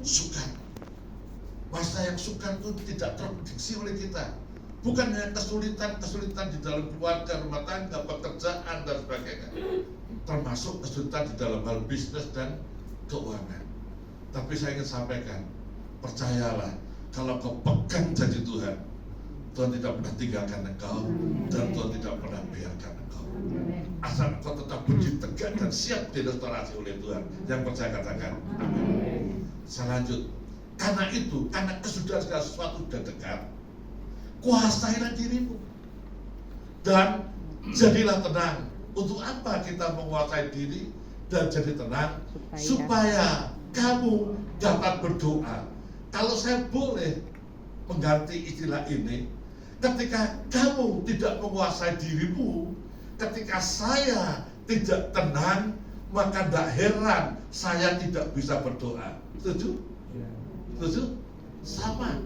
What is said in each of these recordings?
sukar. Masa yang sukar itu tidak terprediksi oleh kita. Bukan hanya kesulitan di dalam keluarga, rumah tangga, pekerjaan, dan sebagainya. Termasuk kesulitan di dalam hal bisnis dan keuangan. Tapi saya ingin sampaikan, percayalah, kalau kau pegang janji Tuhan, Tuhan tidak pernah tinggalkan engkau, dan Tuhan tidak pernah biarkan engkau. Asal kau tetap berdiri tegak dan siap direstorasi oleh Tuhan. Yang percaya katakan amin. Saya lanjut. Karena itu, karena kesudahan segala sesuatu sudah dekat, kuasailah dirimu dan jadilah tenang. Untuk apa kita menguasai diri dan jadi tenang? Supaya kamu dapat berdoa. Kalau saya boleh mengganti istilah ini, ketika kamu tidak menguasai dirimu, ketika saya tidak tenang, maka tidak heran saya tidak bisa berdoa. Setuju? Setuju? Sama.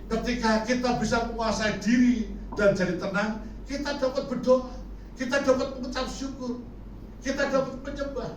Ketika kita bisa menguasai diri dan jadi tenang, kita dapat berdoa, kita dapat mengucap syukur, kita dapat menyembah.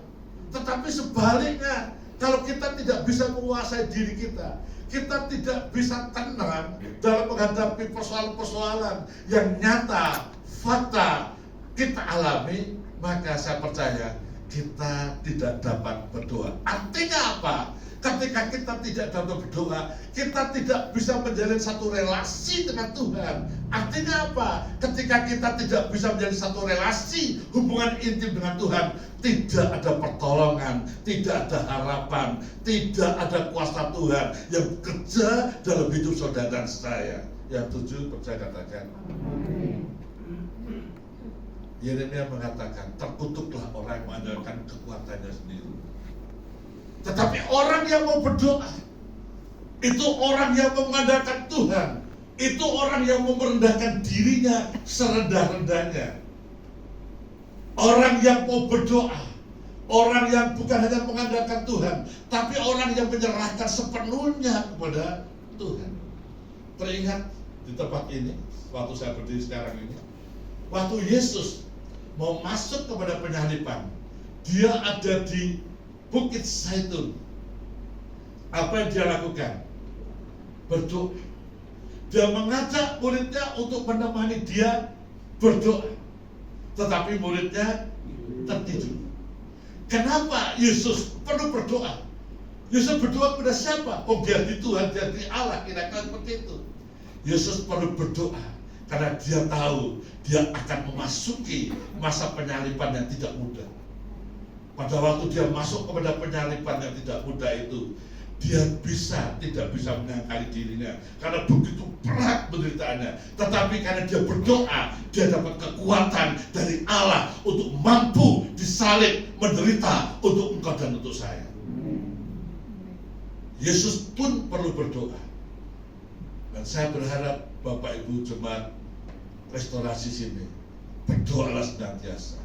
Tetapi sebaliknya, kalau kita tidak bisa menguasai diri kita tidak bisa tenang dalam menghadapi persoalan-persoalan yang nyata, fakta kita alami, maka saya percaya kita tidak dapat berdoa. Artinya apa? Ketika kita tidak dapat berdoa, kita tidak bisa menjalin satu relasi dengan Tuhan. Artinya apa? Ketika kita tidak bisa menjalin satu relasi hubungan intim dengan Tuhan, tidak ada pertolongan, tidak ada harapan, tidak ada kuasa Tuhan yang bekerja dalam hidup saudara dan saya. Yang tujuh, percaya katakan. Yeremia mengatakan, terkutuklah orang yang mengandalkan kekuatannya sendiri. Tetapi orang yang mau berdoa, itu orang yang mengandalkan Tuhan, itu orang yang mau merendahkan dirinya serendah-rendahnya. Orang yang mau berdoa, orang yang bukan hanya mengandalkan Tuhan, tapi orang yang menyerahkan sepenuhnya kepada Tuhan. Teringat di tempat ini, waktu saya berdiri sekarang ini, waktu Yesus mau masuk kepada penyaliban, dia ada di Bukit Zaitun. Apa yang dia lakukan? Berdoa. Dia mengajak muridnya untuk menemani dia berdoa. Tetapi muridnya tertidur. Kenapa Yesus perlu berdoa? Yesus berdoa kepada siapa? Oh, dia di Tuhan, dia di Allah, kira-kira seperti itu. Yesus perlu berdoa karena dia tahu dia akan memasuki masa penyaliban yang tidak mudah. Pada waktu dia masuk kepada penyaliban yang tidak mudah itu, dia tidak bisa menyangkali dirinya karena begitu berat penderitaannya. Tetapi karena dia berdoa, dia dapat kekuatan dari Allah untuk mampu disalib, menderita untuk engkau dan untuk saya. Yesus pun perlu berdoa. Dan saya berharap Bapak Ibu jemaat restorasi sini, berdoalah senantiasa.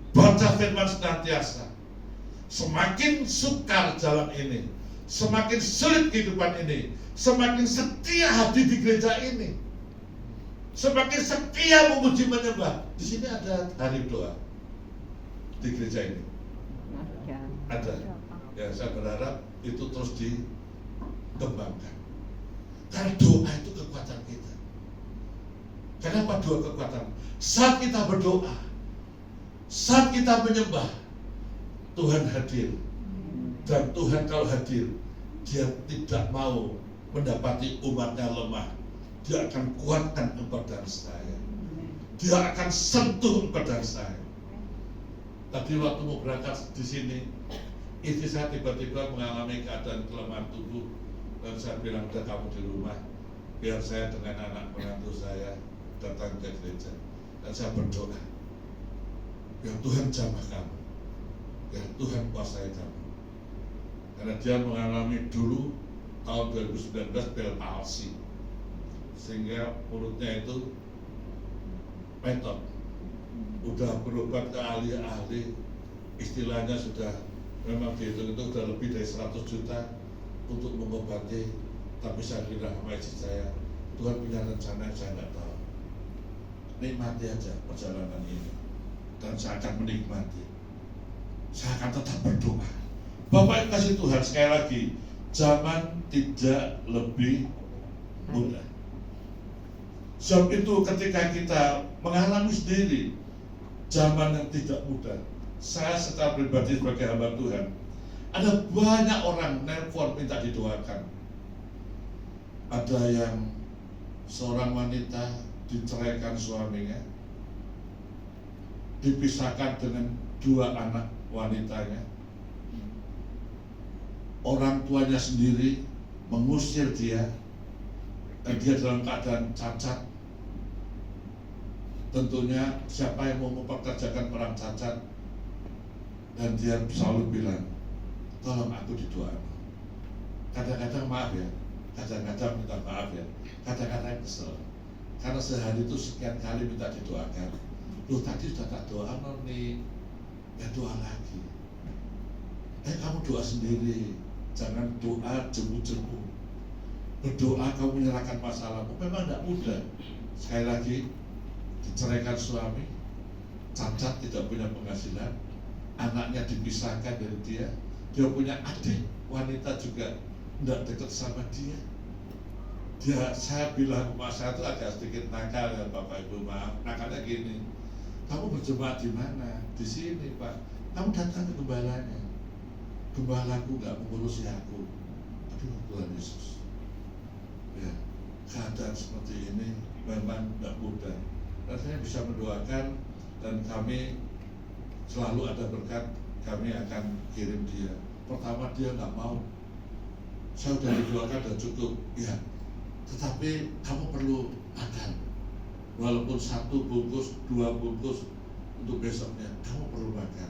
Baca firman senantiasa. Semakin sukar jalan ini, semakin sulit kehidupan ini, semakin setia hadir di gereja ini, semakin setia memuji menyembah. Di sini ada hari doa di gereja ini. Ada. Ya, saya berharap itu terus dikembangkan. Karena doa itu kekuatan kita. Kenapa doa kekuatan? Saat kita berdoa, saat kita menyembah, Tuhan hadir. Dan Tuhan kalau hadir, dia tidak mau mendapati umatnya lemah. Dia akan kuatkan engkau dan saya. Dia akan sentuh engkau dan saya. Tadi waktu mau berangkat di sini, istri saya tiba-tiba mengalami keadaan kelemahan tubuh. Dan saya bilang, udah kamu di rumah, biar saya dengan anak menantu saya datang ke gereja. Dan saya berdoa, biar Tuhan jamah kamu, biar Tuhan kuasai kamu. Karena dia mengalami dulu tahun 2019 Bell palsy, sehingga mulutnya itu metot. Udah berobat ke ahli-ahli, istilahnya sudah memang dihitung itu sudah lebih dari 100 juta untuk mengobati. Tapi saya bilang sama istri saya, Tuhan punya rencana yang saya nggak tahu. Nikmati aja perjalanan ini, dan saya akan menikmati. Saya akan tetap berdoa. Bapak yang kasih Tuhan, sekali lagi, zaman tidak lebih mudah. Sebab itu ketika kita mengalami sendiri zaman yang tidak mudah, saya secara pribadi sebagai hamba Tuhan, ada banyak orang nelpon minta didoakan. Ada yang seorang wanita diceraikan suaminya, dipisahkan dengan 2 anak wanitanya. Orang tuanya sendiri mengusir dia, dan dia dalam keadaan cacat. Tentunya siapa yang mau mempekerjakan orang cacat? Dan dia selalu bilang, tolong aku didoakan. Kadang-kadang maaf ya, kadang-kadang minta maaf ya, kadang-kadang kesel. Karena sehari itu sekian kali minta didoakan. Loh, tadi sudah tak doa nih, ya doa lagi. Kamu doa sendiri, jangan doa jemu-jemu. Berdoa kamu menyerahkan masalahmu, memang tidak mudah. Sekali lagi, diceraikan suami, cacat, tidak punya penghasilan, anaknya dipisahkan dari dia punya adik wanita juga tidak dekat sama dia. Saya bilang, saya itu agak sedikit nakal ya Bapak Ibu, maaf, nakalnya gini, kamu berjemaat di mana? Di sini Pak. Kamu datang ke gembalanya, gembalaku nggak mengurusi aku. Aduh Tuhan Yesus, ya keadaan seperti ini memang tidak mudah. Dan saya bisa mendoakan, dan kami selalu ada berkat, kami akan kirim dia. Pertama dia nggak mau, saya sudah didoakan dan cukup, ya. Tetapi kamu perlu makan, walaupun 1 bungkus, 2 bungkus untuk besoknya, kamu perlu makan.